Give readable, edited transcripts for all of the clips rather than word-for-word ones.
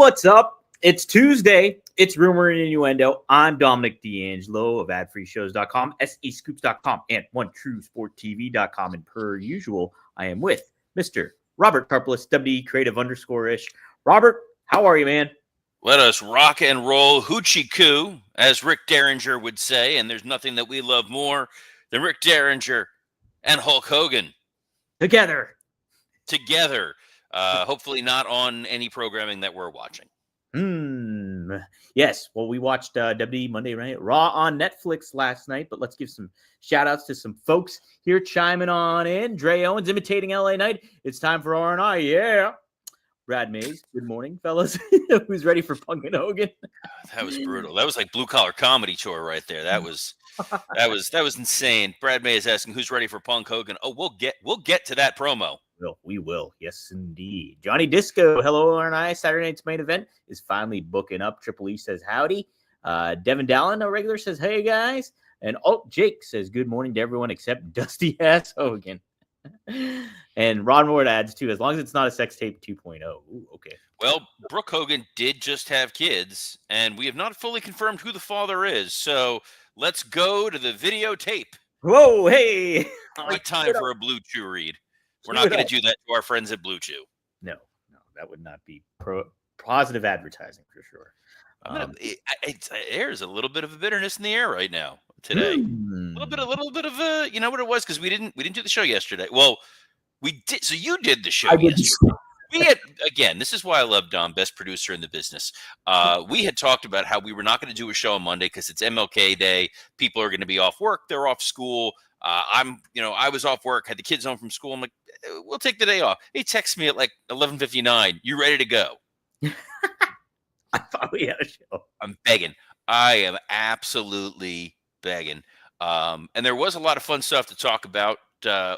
What's up? It's Tuesday. It's Rumor and Innuendo. I'm Dominic D'Angelo of adfreeshows.com, SEScoops.com, and OneTrueSportTV.com. And per usual, I am with Mr. Robert Karpelis, WD Creative _ish. Robert, how are you, man? Let us rock and roll hoochie coo, as Rick Derringer would say, and there's nothing that we love more than Rick Derringer and Hulk Hogan. Together. Hopefully not on any programming that we're watching. Yes. Well, we watched WWE Monday Night Raw on Netflix last night, but let's give some shout outs to some folks here chiming on in. Dre Owens imitating LA Knight. It's time for R&I. Yeah. Brad Mays. Good morning, fellas. Who's ready for Punk and Hogan? That was brutal. That was like blue collar comedy tour right there. That was insane. Brad Mays asking who's ready for Punk Hogan. Oh, we'll get to that promo. We will. Yes, indeed. Johnny Disco, hello, R&I. Saturday night's main event is finally booking up. Triple E says howdy. Devin Dallin, a regular, says hey, guys. And Jake says good morning to everyone except Dusty Ass Hogan. And Ron Ward adds, too, as long as it's not a sex tape 2.0. Ooh, okay. Well, Brooke Hogan did just have kids, and we have not fully confirmed who the father is. So let's go to the videotape. Whoa, hey. Right time for a BlueChew read. We're not going to do that to our friends at BlueChew. No, that would not be positive advertising for sure. There's a little bit of a bitterness in the air right now today. A little bit of you know what it was, because we didn't do the show yesterday. Well, we did. So you did the show yesterday. We had, again, this is why I love Dom, best producer in the business. We had talked about how we were not going to do a show on Monday because it's MLK Day. People are going to be off work. They're off school. I was off work, had the kids home from school. I'm like, we'll take the day off. He texts me at like 11:59. You ready to go? I thought we had a show. I'm begging. I am absolutely begging. And there was a lot of fun stuff to talk about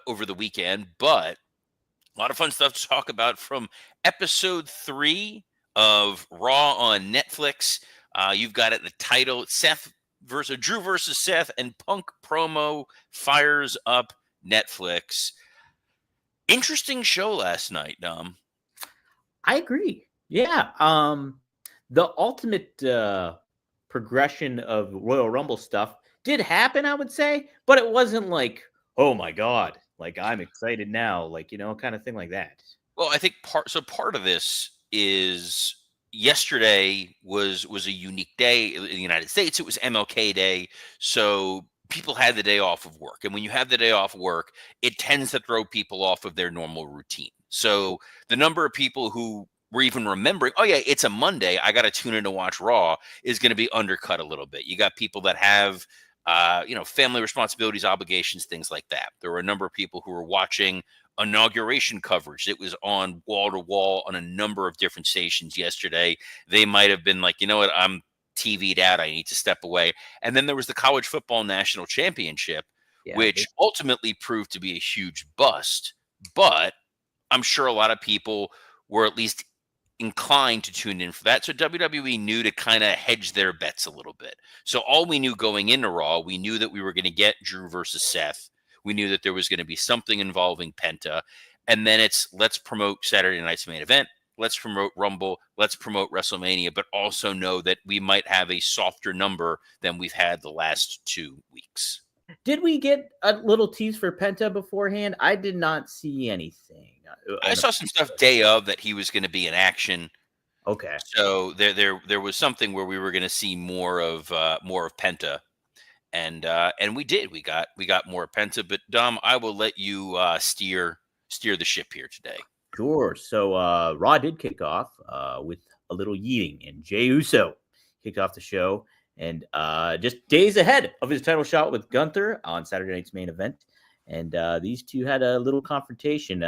over the weekend, but a lot of fun stuff to talk about from episode 3 of Raw on Netflix. You've got it, the title, Drew versus Seth, and Punk promo fires up Netflix. Interesting show last night, Dom. I agree. Yeah. The ultimate progression of Royal Rumble stuff did happen, I would say, but it wasn't like, oh my God, like I'm excited now, like, kind of thing like that. Well, I think part of this is yesterday was a unique day in the United States. It was MLK Day, so people had the day off of work. And when you have the day off of work, it tends to throw people off of their normal routine. So the number of people who were even remembering, oh yeah, it's a Monday, I got to tune in to watch Raw, is going to be undercut a little bit. You got people that have family responsibilities, obligations, things like that. There were a number of people who were watching inauguration coverage. It was on wall to wall on a number of different stations yesterday. They might have been like, you know what, I'm TV'd out, I need to step away. And then there was the college football national championship, which ultimately proved to be a huge bust. But I'm sure a lot of people were at least inclined to tune in for that. So WWE knew to kind of hedge their bets a little bit. So all we knew going into Raw, we knew that we were going to get Drew versus Seth. We knew that there was going to be something involving Penta. And then it's, let's promote Saturday night's main event. Let's promote Rumble. Let's promote WrestleMania, but also know that we might have a softer number than we've had the last 2 weeks. Did we get a little tease for Penta beforehand? I did not see anything. I saw some stuff day of that he was going to be in action. Okay. So there was something where we were going to see more of Penta, and we did. We got more Penta. But Dom, I will let you steer the ship here today. Sure. So Raw did kick off with a little yeeting, and Jey Uso kicked off the show, and just days ahead of his title shot with Gunther on Saturday night's main event. And these two had a little confrontation.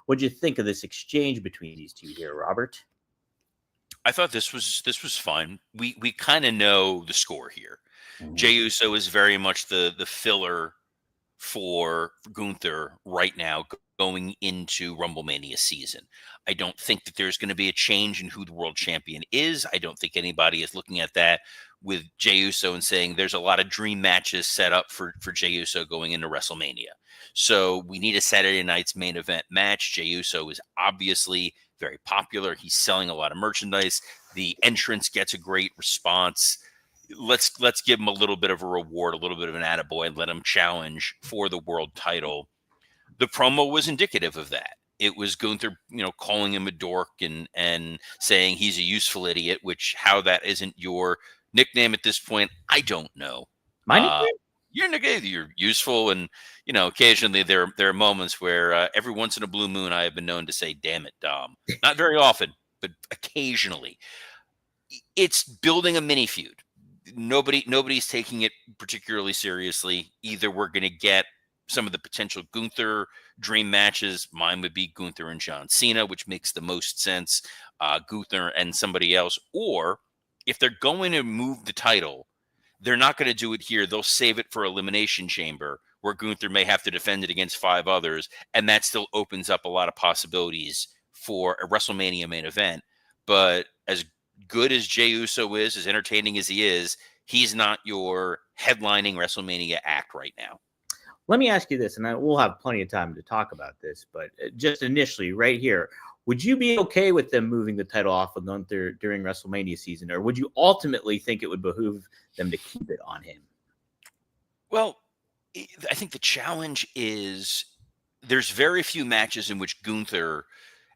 What'd you think of this exchange between these two here, Robert? I thought this was fine. We kind of know the score here. Mm-hmm. Jey Uso is very much the filler for Gunther right now going into Rumblemania season. I don't think that there's going to be a change in who the world champion is. I don't think anybody is looking at that with Jey Uso and saying there's a lot of dream matches set up for Jey Uso going into WrestleMania. So we need a Saturday night's main event match. Jey Uso is obviously very popular. He's selling a lot of merchandise. The entrance gets a great response. Let's give him a little bit of a reward, a little bit of an attaboy, and let him challenge for the world title. The promo was indicative of that. It was Gunther, calling him a dork and saying he's a useful idiot, which how that isn't your nickname at this point, I don't know. My nickname? You're useful, and occasionally there are moments where every once in a blue moon I have been known to say, "Damn it, Dom." Not very often, but occasionally. It's building a mini feud. Nobody's taking it particularly seriously. Either we're going to get some of the potential Gunther dream matches. Mine would be Gunther and John Cena, which makes the most sense. Gunther and somebody else. Or if they're going to move the title, they're not going to do it here. They'll save it for Elimination Chamber, where Gunther may have to defend it against 5 others. And that still opens up a lot of possibilities for a WrestleMania main event. But as good as Jey Uso is, as entertaining as he is, he's not your headlining WrestleMania act right now. Let me ask you this, and we'll have plenty of time to talk about this, but just initially, right here, would you be okay with them moving the title off of Gunther during WrestleMania season, or would you ultimately think it would behoove them to keep it on him? Well, I think the challenge is there's very few matches in which Gunther,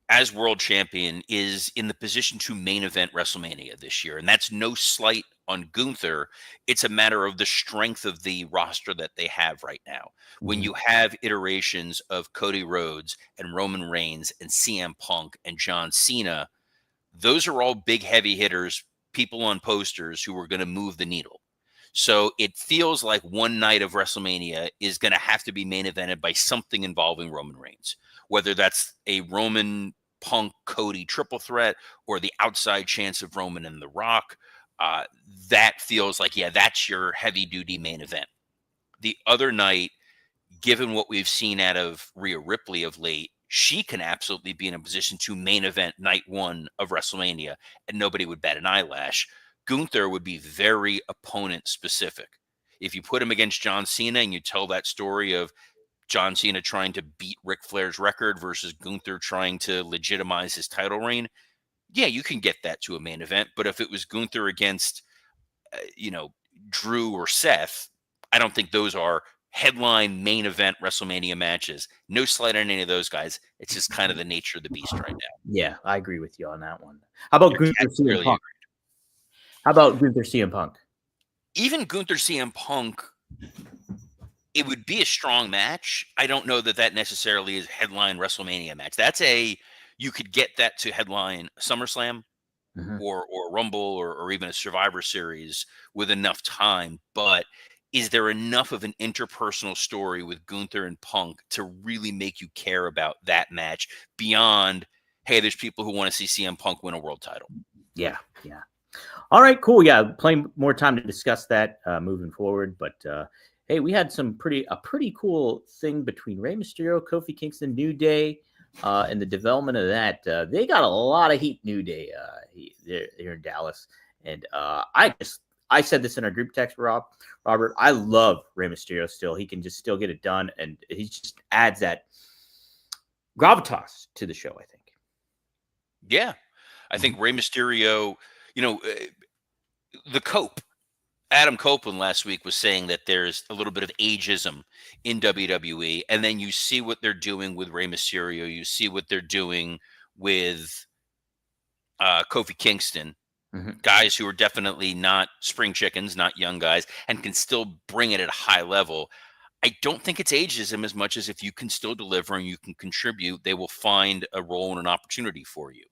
as world champion, is in the position to main event WrestleMania this year. And that's no slight on Gunther. It's a matter of the strength of the roster that they have right now. When you have iterations of Cody Rhodes and Roman Reigns and CM Punk and John Cena, those are all big, heavy hitters, people on posters who are going to move the needle. So it feels like one night of WrestleMania is going to have to be main evented by something involving Roman Reigns, whether that's a Roman Punk Cody triple threat or the outside chance of Roman and The Rock. That feels like, that's your heavy duty main event. The other night, given what we've seen out of Rhea Ripley of late, she can absolutely be in a position to main event night 1 of WrestleMania, and nobody would bat an eyelash. Gunther would be very opponent specific. If you put him against John Cena and you tell that story of John Cena trying to beat Ric Flair's record versus Gunther trying to legitimize his title reign, you can get that to a main event. But if it was Gunther against, Drew or Seth, I don't think those are headline main event WrestleMania matches. No slight on any of those guys. It's just kind of the nature of the beast right now. Yeah, I agree with you on that one. How about Gunther CM Punk? How about Gunther CM Punk? Even Gunther CM Punk, it would be a strong match. I don't know that necessarily is headline WrestleMania match. You could get that to headline SummerSlam or Rumble or even a Survivor Series with enough time. But is there enough of an interpersonal story with Gunther and Punk to really make you care about that match beyond, hey, there's people who want to see CM Punk win a world title? Yeah. All right, cool. Yeah, plenty more time to discuss that moving forward. But hey, we had a pretty cool thing between Rey Mysterio, Kofi Kingston, New Day, and the development of that. They got a lot of heat, New Day, here in Dallas. And I said this in our group text, Robert, I love Rey Mysterio still. He can just still get it done, and he just adds that gravitas to the show, I think. Yeah. I think Rey Mysterio, the Cope, Adam Copeland last week was saying that there's a little bit of ageism in WWE, and then you see what they're doing with Rey Mysterio. You see what they're doing with Kofi Kingston, guys who are definitely not spring chickens, not young guys, and can still bring it at a high level. I don't think it's ageism as much as if you can still deliver and you can contribute, they will find a role and an opportunity for you.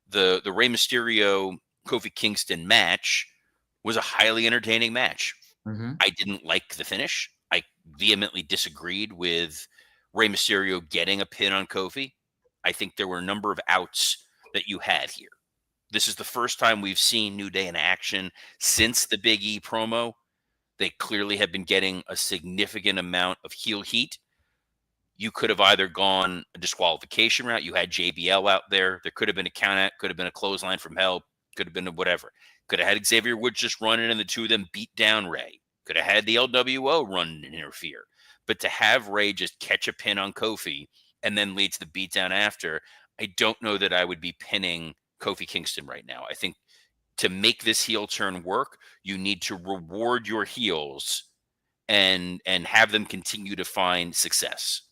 The Rey Mysterio Kofi Kingston match was a highly entertaining match. I didn't like the finish. I vehemently disagreed with Rey Mysterio getting a pin on Kofi. I think there were a number of outs that you had here. This is the first time we've seen New Day in action since the Big E promo. They clearly have been getting a significant amount of heel heat. You could have either gone a disqualification route. You had JBL out there. There could have been a count out, could have been a clothesline from hell, could have been a whatever. Could have had Xavier Woods just run in and the two of them beat down Rey. Could have had the LWO run and interfere. But to have Rey just catch a pin on Kofi and then lead to the beatdown after, I don't know that I would be pinning Kofi Kingston right now. I think to make this heel turn work, you need to reward your heels and have them continue to find success.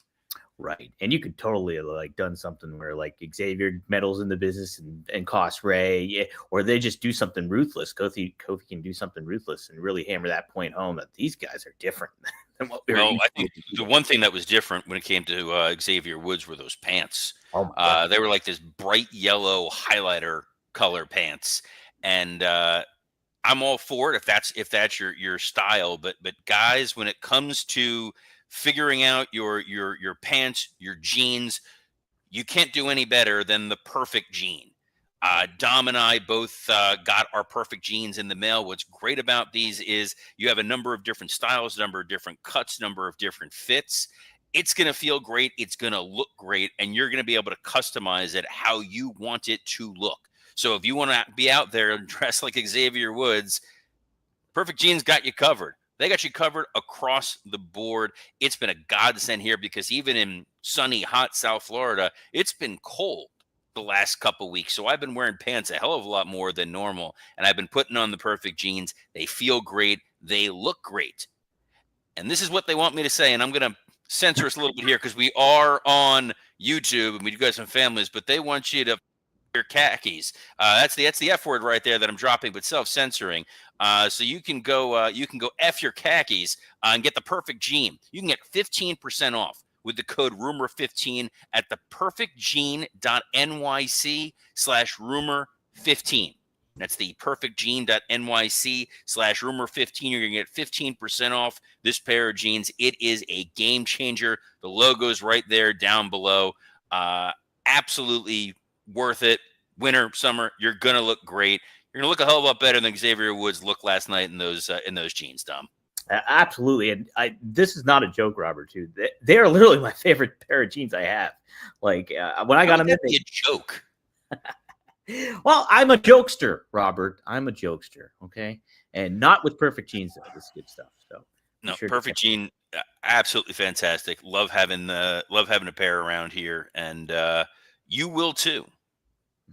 Right. And you could totally have like done something where like Xavier meddles in the business and costs Ray, yeah, or they just do something ruthless. Kofi can do something ruthless and really hammer that point home that these guys are different than what we were used I to. think the one thing that was different when it came to Xavier Woods were those pants. Oh my God. They were like this bright yellow highlighter color pants, and I'm all for it if that's your style. But guys, when it comes to figuring out your pants, your jeans, you can't do any better than the perfect jean. Dom and I both got our perfect jeans in the mail. What's great about these is you have a number of different styles, number of different cuts, number of different fits. It's going to feel great. It's going to look great. And you're going to be able to customize it how you want it to look. So if you want to be out there and dress like Xavier Woods, Perfect Jeans got you covered. They got you covered across the board. It's been a godsend here because even in sunny, hot South Florida, it's been cold the last couple weeks. So I've been wearing pants a hell of a lot more than normal, and I've been putting on the Perfect Jeans. They feel great. They look great. And this is what they want me to say, and I'm going to censor us a little bit here because we are on YouTube and we do got some families, but they want you to your khakis. That's the F word right there that I'm dropping, but self-censoring. So you can go F your khakis and get the Perfect Jean. You can get 15% off with the code rumor15 at the perfectjean.nyc/rumor15. That's the perfectjean.nyc/rumor15. You're going to get 15% off this pair of jeans. It is a game changer. The logo's right there down below. Absolutely worth it. Winter, summer, you're going to look great. You're going to look a hell of a lot better than Xavier Woods looked last night in those jeans, Dom. Absolutely. And this is not a joke, Robert, too. They are literally my favorite pair of jeans I have. Like when I got them, that'd be a joke. Well, I'm a jokester, Robert. I'm a jokester, okay? And not with Perfect Jeans, though. This is good stuff. So no, sure Perfect Jean, absolutely fantastic. Love having a pair around here, and you will too.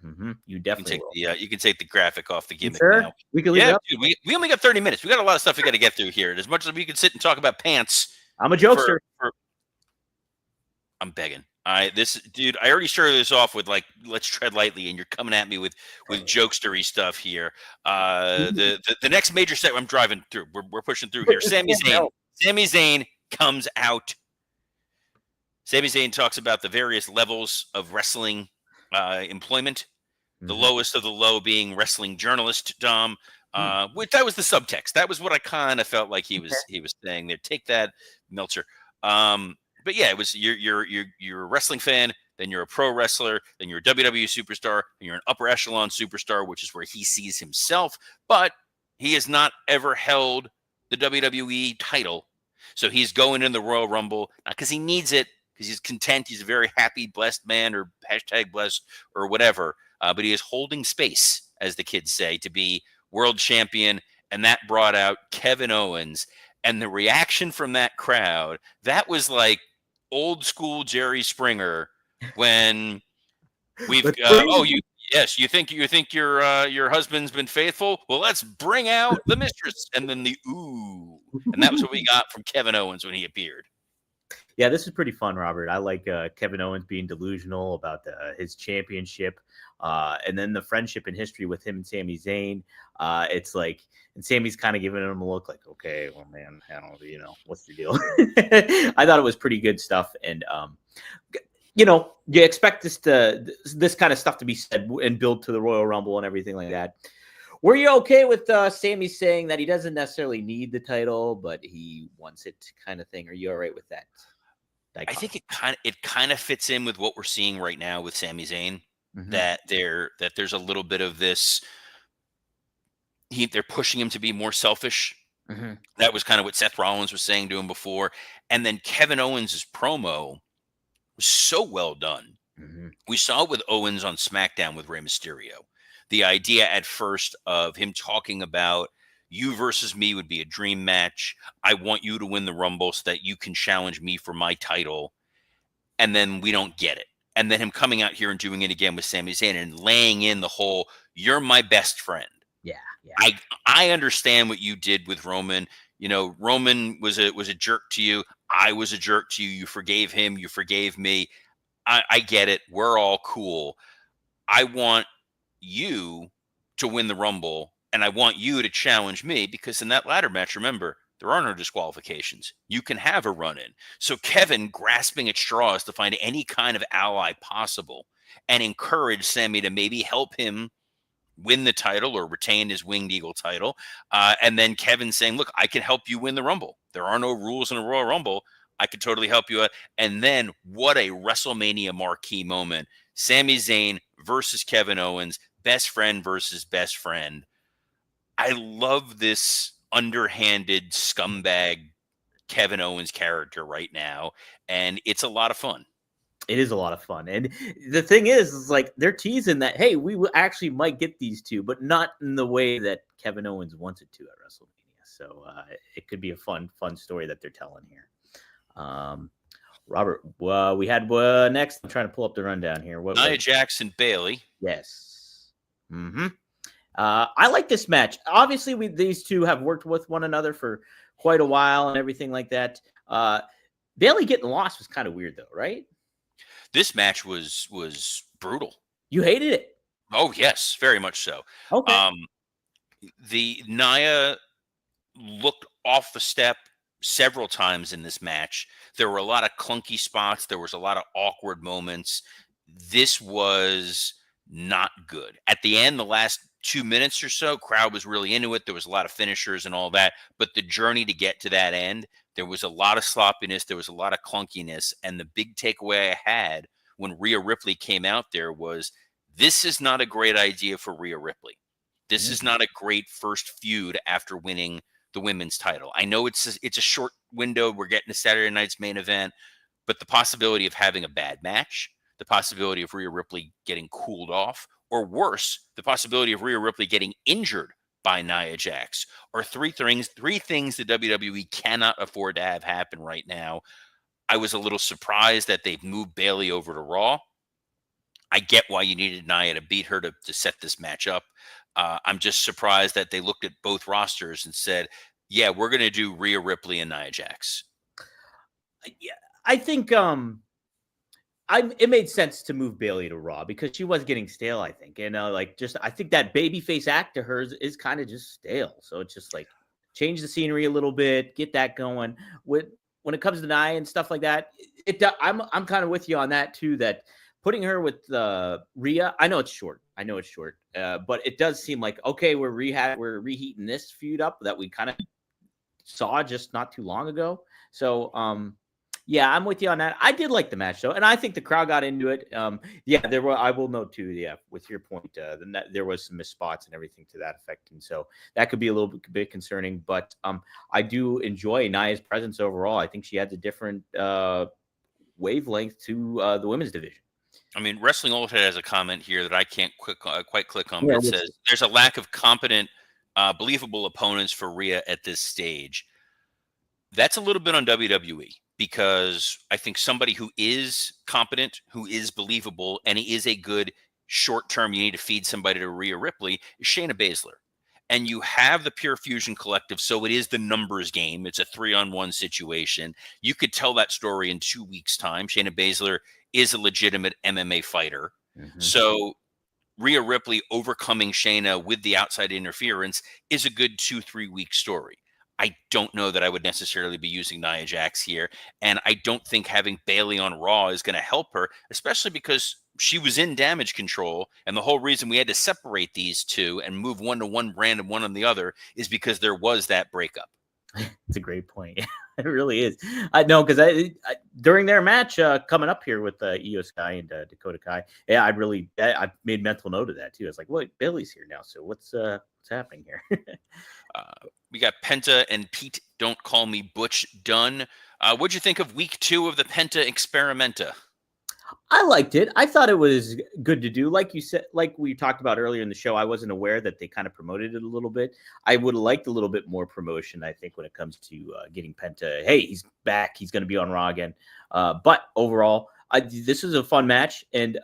Mm-hmm. You definitely you can take the graphic off the gimmick sure? now. We can leave it up. Dude, we only got 30 minutes. We got a lot of stuff we got to get through here. As much as we can sit and talk about pants. I'm a jokester. I'm begging. Dude, I already started this off with like, let's tread lightly, and you're coming at me with jokestery stuff here. The next major set I'm driving through. We're pushing through here. Sami Zayn comes out. Sami Zayn talks about the various levels of wrestling employment. The lowest of the low being wrestling journalist, Dom. Which that was the subtext. That was what I kind of felt like he was saying there. Take that, Meltzer. But yeah, it was you're a wrestling fan, then you're a pro wrestler, then you're a WWE superstar, and you're an upper echelon superstar, which is where he sees himself. But he has not ever held the WWE title, so he's going in the Royal Rumble not because he needs it, because he's content. He's a very happy, blessed man, or #blessed, or whatever. But he is holding space, as the kids say, to be world champion, and that brought out Kevin Owens. And the reaction from that crowd, that was like old school Jerry Springer when we've you think your husband's been faithful? Well, let's bring out the mistress, and then the ooh, and that was what we got from Kevin Owens when he appeared. Yeah, this is pretty fun, Robert. I like Kevin Owens being delusional about his championship, and then the friendship and history with him and Sami Zayn. It's like, and Sammy's kind of giving him a look like, okay, well, man, I don't know, what's your deal? I thought it was pretty good stuff, and you expect this kind of stuff to be said and build to the Royal Rumble and everything like that. Were you okay with Sami saying that he doesn't necessarily need the title, but he wants it, kind of thing? Are you all right with that? I think it kind of fits in with what we're seeing right now with Sami Zayn. That there's a little bit of this. They're pushing him to be more selfish. That was kind of what Seth Rollins was saying to him before. And then Kevin Owens' promo was so well done. We saw it with Owens on SmackDown with Rey Mysterio. The idea at first of him talking about you versus me would be a dream match. I want you to win the Rumble so that you can challenge me for my title. And then we don't get it. And then him coming out here and doing it again with Sami Zayn and laying in the whole, you're my best friend. Yeah. Yeah. I understand what you did with Roman. Roman was a jerk to you. I was a jerk to you. You forgave him. You forgave me. I get it. We're all cool. I want you to win the Rumble, and I want you to challenge me because in that ladder match, remember, there are no disqualifications. You can have a run in. So Kevin grasping at straws to find any kind of ally possible and encourage Sammy to maybe help him win the title or retain his Winged Eagle title. And then Kevin saying, look, I can help you win the Rumble. There are no rules in a Royal Rumble. I could totally help you out. And then what a WrestleMania marquee moment. Sami Zayn versus Kevin Owens, best friend versus best friend. I love this underhanded scumbag Kevin Owens character right now. And it's a lot of fun. It is a lot of fun. And the thing is like they're teasing that, hey, we will actually might get these two, but not in the way that Kevin Owens wants it to at WrestleMania. So it could be a fun story that they're telling here. Robert, we had next. I'm trying to pull up the rundown here. Nia Jax, Bayley. Yes. Mm-hmm. I like this match. Obviously, these two have worked with one another for quite a while and everything like that. Bayley getting lost was kind of weird, though, right? This match was brutal. You hated it? Oh yes, very much so. Okay. The Nia looked off the step several times in this match. There were a lot of clunky spots. There was a lot of awkward moments. This was not good. At the end, the last 2 minutes or so, crowd was really into it. There was a lot of finishers and all that. But the journey to get to that end, there was a lot of sloppiness. There was a lot of clunkiness. And the big takeaway I had when Rhea Ripley came out there was, this is not a great idea for Rhea Ripley. This is not a great first feud after winning the women's title. I know it's a short window. We're getting to Saturday night's main event, but the possibility of having a bad match, the possibility of Rhea Ripley getting cooled off, or worse, the possibility of Rhea Ripley getting injured by Nia Jax are three things the WWE cannot afford to have happen right now. I was a little surprised that they've moved Bayley over to Raw. I get why you needed Nia to beat her to set this match up. I'm just surprised that they looked at both rosters and said, yeah, we're going to do Rhea Ripley and Nia Jax. Yeah, I think it made sense to move Bayley to Raw because she was getting stale, I think. And I think that babyface act to hers is kind of just stale. So it's just like change the scenery a little bit, get that going. When it comes to Nia and stuff like that, I'm kind of with you on that too, that putting her with Rhea, I know it's short, but it does seem like, okay, we're reheating this feud up that we kind of saw just not too long ago. So, yeah, I'm with you on that. I did like the match though, and I think the crowd got into it. Yeah, I will note too. Yeah, with your point, there was some missed spots and everything to that effect, and so that could be a little bit concerning. But I do enjoy Nia's presence overall. I think she adds a different wavelength to the women's division. I mean, Wrestling Ultimate has a comment here that I can't quite click on, but it says there's a lack of competent, believable opponents for Rhea at this stage. That's a little bit on WWE because I think somebody who is competent, who is believable, and he is a good short-term, you need to feed somebody to Rhea Ripley, is Shayna Baszler. And you have the Pure Fusion Collective, so it is the numbers game. It's a 3-on-1 situation. You could tell that story in 2 weeks' time. Shayna Baszler is a legitimate MMA fighter. Mm-hmm. So Rhea Ripley overcoming Shayna with the outside interference is a good 2-3 week story. I don't know that I would necessarily be using Nia Jax here. And I don't think having Bayley on Raw is going to help her, especially because she was in Damage Control. And the whole reason we had to separate these two and move one to one brand and one on the other is because there was that breakup. It's a great point. It really is. I know because I during their match coming up here with Io Sky and Dakota Kai, yeah, I made mental note of that too. It's like, well, Bayley's here now, so what's happening here? We got Penta and Pete Don't Call Me Butch done. What'd you think of week 2 of the Penta Experimenta? I liked it. I thought it was good to do. Like you said, like we talked about earlier in the show, I wasn't aware that they kind of promoted it a little bit. I would have liked a little bit more promotion, I think, when it comes to getting Penta. Hey, he's back. He's going to be on Raw again. But overall, this is a fun match. And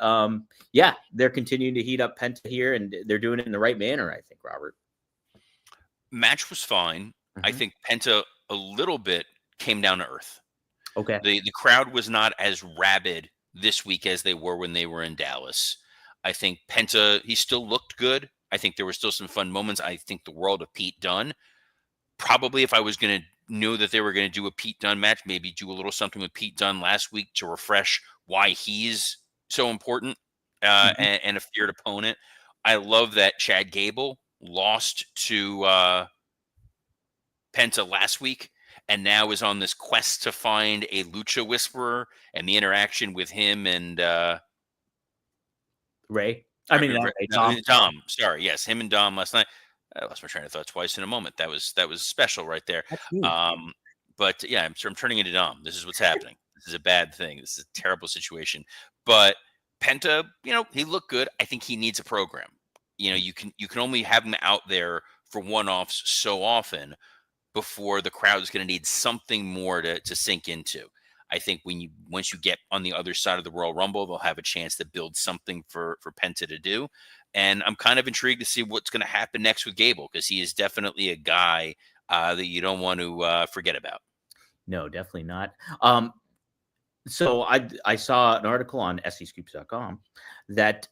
yeah, they're continuing to heat up Penta here, and they're doing it in the right manner, I think, Robert. Match was fine. I Mhm. think Penta a little bit came down to earth. Okay. The crowd was not as rabid this week as they were when they were in Dallas. I think Penta, he still looked good. I think there were still some fun moments. I think the world of Pete Dunne. Probably if I was going to know that they were going to do a Pete Dunne match, maybe do a little something with Pete Dunne last week to refresh why he's so important Mhm. and a feared opponent. I love that Chad Gable lost to Penta last week and now is on this quest to find a Lucha Whisperer, and the interaction with him and Ray. I mean, not Ray. Tom. Tom. Dom. Sorry, yes, him and Dom last night. I lost my train of thought twice in a moment. That was special right there. That's huge. Um, but yeah, I'm turning into Dom. This is what's happening. This is a bad thing. This is a terrible situation. But Penta, he looked good. I think he needs a program. You can only have him out there for one-offs so often before the crowd is going to need something more to sink into. I think once you get on the other side of the Royal Rumble, they'll have a chance to build something for Penta to do. And I'm kind of intrigued to see what's going to happen next with Gable, because he is definitely a guy that you don't want to forget about. No, definitely not. So I saw an article on scoops.com that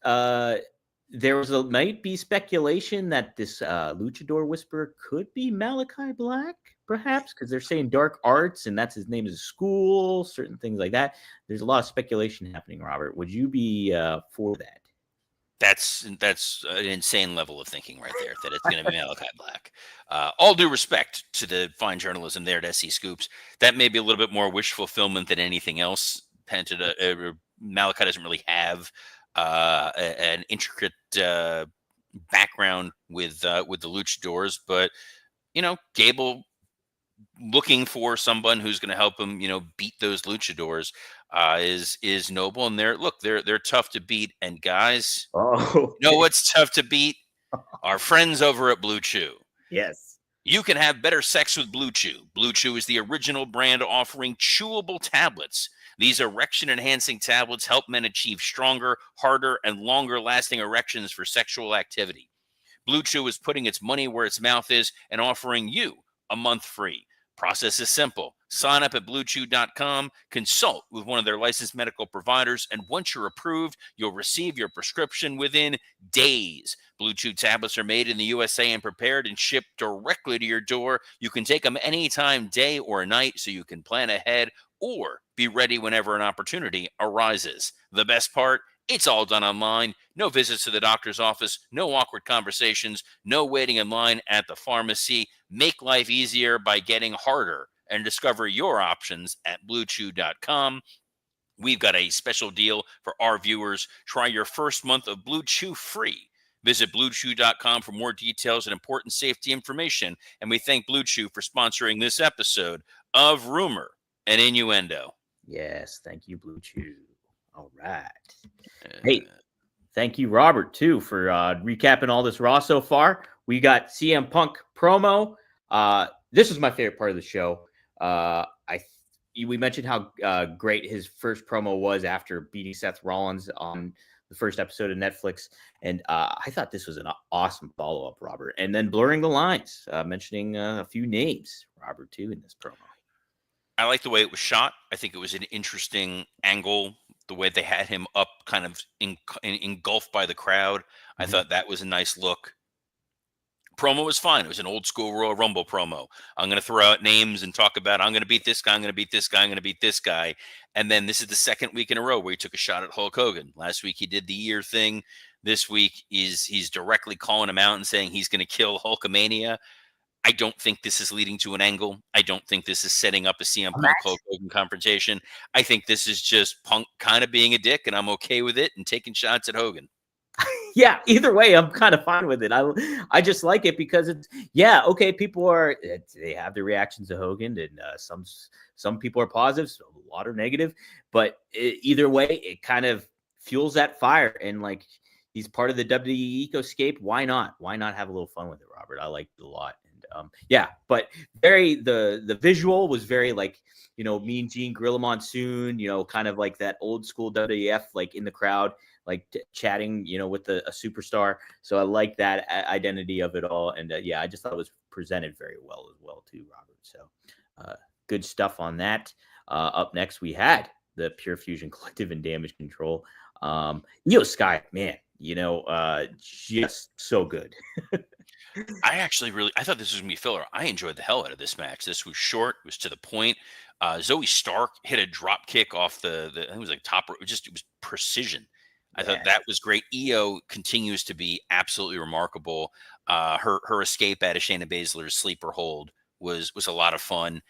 might be speculation that this luchador whisperer could be Malachi Black, perhaps, because they're saying dark arts and that's his name is school, certain things like that. There's a lot of speculation happening. Robert, would you be for that? That's an insane level of thinking right there, that it's going to be Malachi Black. All due respect to the fine journalism there at SC Scoops, that may be a little bit more wish fulfillment than anything else. Malachi doesn't really have an intricate background with the luchadors, but Gable looking for someone who's going to help him, beat those luchadors is noble. And they're tough to beat. And guys, Oh, what's tough to beat? Our friends over at BlueChew. yes. You can have better sex with BlueChew. BlueChew is the original brand offering chewable tablets. These erection-enhancing tablets help men achieve stronger, harder, and longer-lasting erections for sexual activity. BlueChew is putting its money where its mouth is and offering you a month free. Process is simple. Sign up at BlueChew.com, consult with one of their licensed medical providers, and once you're approved, you'll receive your prescription within days. BlueChew tablets are made in the USA and prepared and shipped directly to your door. You can take them anytime, day or night, so you can plan ahead or be ready whenever an opportunity arises. The best part? It's all done online. No visits to the doctor's office, no awkward conversations, no waiting in line at the pharmacy. Make life easier by getting harder and discover your options at BlueChew.com. We've got a special deal for our viewers. Try your first month of Blue Chew free. Visit BlueChew.com for more details and important safety information. And we thank Blue Chew for sponsoring this episode of Rumor and Innuendo. Yes, thank you, Blue Chew. All right. Uh, Hey, thank you, Robert, too, for recapping all this Raw so far. We got CM Punk promo. This was my favorite part of the show. We mentioned how great his first promo was after beating Seth Rollins on the first episode of Netflix. And I thought this was an awesome follow-up, Robert. And then blurring the lines, mentioning a few names, Robert, too, in this promo. I like the way it was shot. I think it was an interesting angle, the way they had him up kind of engulfed by the crowd. I thought that was a nice look. Promo was fine. It was an old school Royal Rumble promo. I'm going to throw out names and talk about, I'm going to beat this guy, I'm going to beat this guy, I'm going to beat this guy. And then this is the second week in a row where he took a shot at Hulk Hogan. Last week he did the ear thing. This week he's directly calling him out and saying he's going to kill Hulkamania. I don't think this is leading to an angle. I don't think this is setting up a CM Punk Hulk Hogan confrontation. I think this is just Punk kind of being a dick, and I'm okay with it, and taking shots at Hogan. Yeah, either way, I'm kind of fine with it. I just like it because okay. People they have their reactions to Hogan, and some people are positive, so a lot are negative. But either way, it kind of fuels that fire, and like he's part of the WWE ecoscape. Why not? Why not have a little fun with it, Robert? I liked it a lot. And but the visual was very like, Mean Gene, Gorilla Monsoon, kind of like that old school WWF, like in the crowd, like chatting, with a superstar. So I like that identity of it all. And I just thought it was presented very well as well too, Robert. So good stuff on that. Up next, we had the Pure Fusion Collective and Damage Control. Io Sky, man, just so good. I thought this was gonna be filler. I enjoyed the hell out of this match. This was short, it was to the point. Zoe Stark hit a drop kick off the I think it was like top. It was precision. I thought Yeah, that was great. Io continues to be absolutely remarkable. Her escape out of Shayna Baszler's sleeper hold was a lot of fun.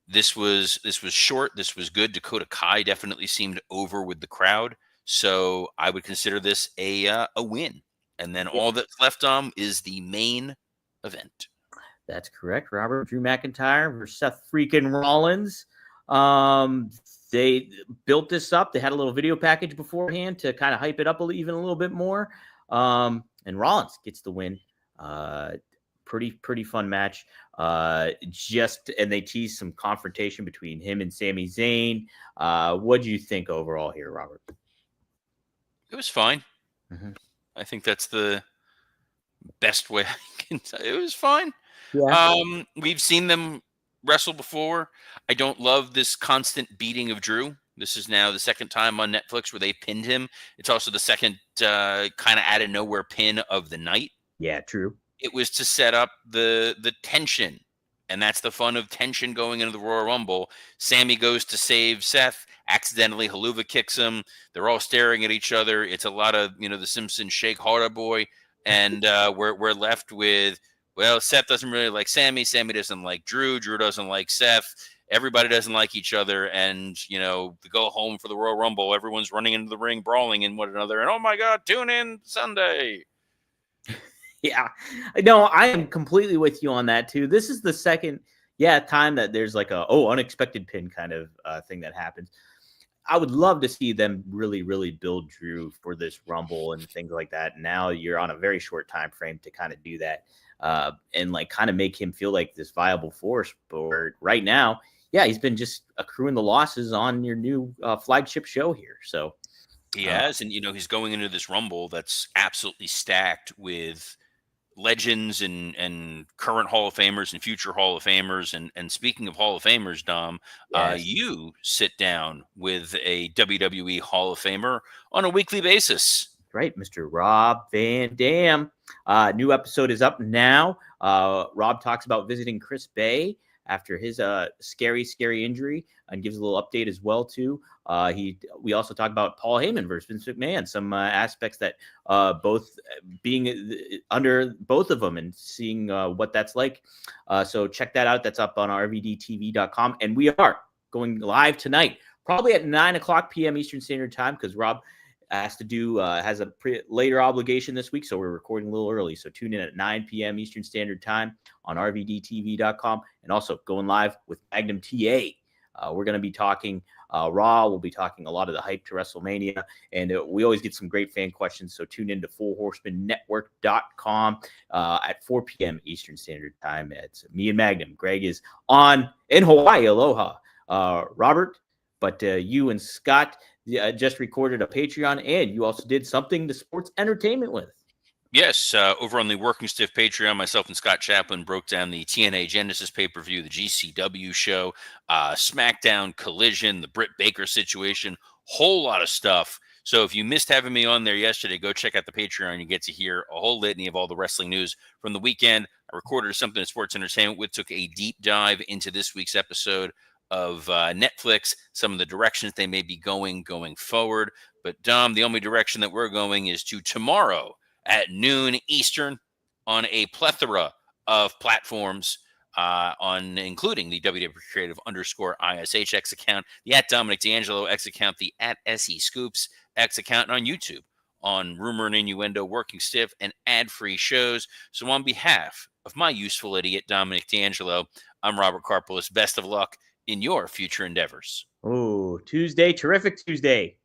This was short. This was good. Dakota Kai definitely seemed over with the crowd, so I would consider this a win. And then yeah, all that's left is the main event. that's correct, Robert. Drew McIntyre versus Seth freaking Rollins. Um, they built this up. They had a little video package beforehand to kind of hype it up even a little bit more. And Rollins gets the win. Pretty fun match. And they teased some confrontation between him and Sami Zayn. What do you think overall here, Robert? It was fine. Mm-hmm. I think that's the best way I can say it. Was fine. Yeah. We've seen them wrestle before. I don't love this constant beating of Drew. This is now the second time on Netflix where they pinned him. It's also the second kind of out of nowhere pin of the night. Yeah, true. It was to set up the tension, and that's the fun of tension going into the Royal Rumble. Sammy goes to save Seth, accidentally Haluva kicks him. They're all staring at each other. It's a lot of the Simpsons shake harder boy, and we're left with, well, Seth doesn't really like Sammy. Sammy doesn't like Drew. Drew doesn't like Seth. Everybody doesn't like each other, and they go home for the Royal Rumble. Everyone's running into the ring, brawling in one another, and oh my God, tune in Sunday. Yeah, no, I am completely with you on that too. This is the second, time that there's like unexpected pin kind of thing that happens. I would love to see them really, really build Drew for this Rumble and things like that. Now you're on a very short time frame to kind of do that and like kind of make him feel like this viable force. But right now, he's been just accruing the losses on your new flagship show here. So he has, and he's going into this Rumble that's absolutely stacked with legends and current Hall of Famers and future Hall of Famers. And speaking of Hall of Famers, Dom, yes. you sit down with a WWE Hall of Famer on a weekly basis. Right, Mr. Rob Van Dam. New episode is up now. Rob talks about visiting Chris Bay after his scary injury and gives a little update as well too. We also talk about Paul Heyman versus Vince McMahon, some aspects that both being under both of them and seeing what that's like. So check that out. That's up on rvdtv.com. And we are going live tonight, probably at 9:00 p.m. Eastern Standard Time, because Rob has a later obligation this week, so we're recording a little early. So tune in at 9 p.m. Eastern Standard Time on rvdtv.com, and also going live with Magnum TA. We're going to be talking Raw. We'll be talking a lot of the hype to WrestleMania, and we always get some great fan questions. So tune in to FullHorsemanNetwork.com at 4 p.m. Eastern Standard Time. It's me and Magnum. Greg is in Hawaii. Aloha, Robert. But you and Scott just recorded a Patreon, and you also did something to sports entertainment with. Yes, over on the Working Stiff Patreon, myself and Scott Chaplin broke down the TNA Genesis pay-per-view, the GCW show, SmackDown, Collision, the Britt Baker situation, whole lot of stuff. So if you missed having me on there yesterday, go check out the Patreon. You get to hear a whole litany of all the wrestling news from the weekend. I recorded something in sports entertainment with, took a deep dive into this week's episode of Netflix, some of the directions they may be going forward. But Dom, the only direction that we're going is to tomorrow at noon Eastern on a plethora of platforms, including the WWE Creative _ISH X account, the at Dominic D'Angelo X account, the at SE Scoops X account, and on YouTube on Rumor and Innuendo, Working Stiff, and ad-free shows. So on behalf of my useful idiot, Dominic D'Angelo, I'm Robert Karpolis. Best of luck in your future endeavors. Oh, Tuesday, terrific Tuesday.